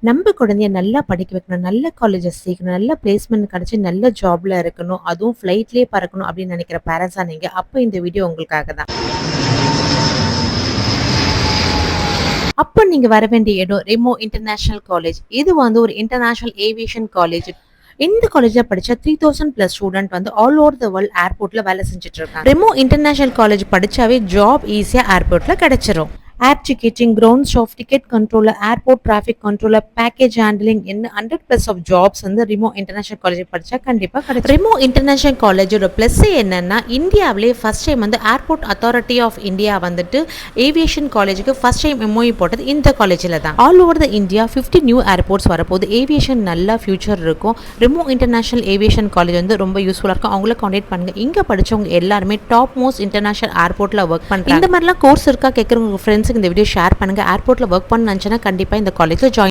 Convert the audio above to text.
நம்ம குழந்தைய நல்லா படிக்க வைக்கணும், நல்ல காலேஜஸ் சேர்க்கணும், நல்ல பிளேஸ்மெண்ட் கிடைச்சு நல்ல ஜாப்ல இருக்கணும், அதுவும் ஃப்ளைட்லயே பறக்கணும் அப்படின்னு நினைக்கிற பேரண்ட்ஸா நீங்க, அப்ப இந்த வீடியோ உங்களுக்காக தான். அப்ப நீங்க வர வேண்டிய இடம் ரெமோ இன்டர்நேஷனல் காலேஜ். இது வந்து ஒரு இன்டர்நேஷனல் ஏவியேஷன் காலேஜ். இந்த காலேஜ்ல படிச்ச 3000+ ஸ்டூடெண்ட் வந்து ஆல் ஓவர் த வேர்ல்ட் ஏர்போர்ட்ல வேலை செஞ்சுட்டு இருக்காங்க. ரெமோ இன்டர்நேஷனல் காலேஜ் படிச்சாவே ஜாப் ஈஸியா ஏர்போர்ட்ல கிடைச்சிரும். Air ticketing, ground staff, ticket controller, airport traffic controller, baggage handling என்ன 100+ ஆஃப் ஜாப்ஸ் வந்து ரெமோ இன்டர்நேஷனல் காலேஜ் படிச்சா கண்டிப்பா கிடைக்கும். ரெமோ இன்டர்நேஷனல் காலேஜோட பிளஸ் என்னன்னா, இந்தியாவிலே ஃபர்ஸ்ட் டைம் வந்து ஏர்போர்ட் அத்தாரிட்டி ஆஃப் இந்தியா வந்துட்டு ஏவியேஷன் காலேஜுக்கு ஃபர்ஸ்ட் டைம் எம்ஓஇ போட்டது இந்த காலேஜில் தான். All over the India 50 new airports வரப்போது. ஏவியேஷன் நல்லா ஃபியூச்சர் இருக்கும். ரெமோ இன்டர்நேஷனல் ஏவியேஷன் காலேஜ் வந்து ரொம்ப யூஸ்ஃபுல்லாக இருக்கும். அவங்கள கான்டாக்ட் பண்ணுங்க. இங்கே படிச்சவங்க எல்லாருமே டாப் மோஸ்ட் இன்டர்நேஷனல் ஏர்போர்ட்ல ஒர்க் பண்ணுறாங்க. இந்த மாதிரிலாம் கோர்ஸ் இருக்கா கேட்குறவங்க ஃப்ரெண்ட்ஸ் இந்த வீடியோ ஷேர் பண்ணுங்க. ஏர்போர்ட்ல ஒர்க் பண்ண நினைச்சனா கண்டிப்பா இந்த காலேஜ்ல ஜாயின்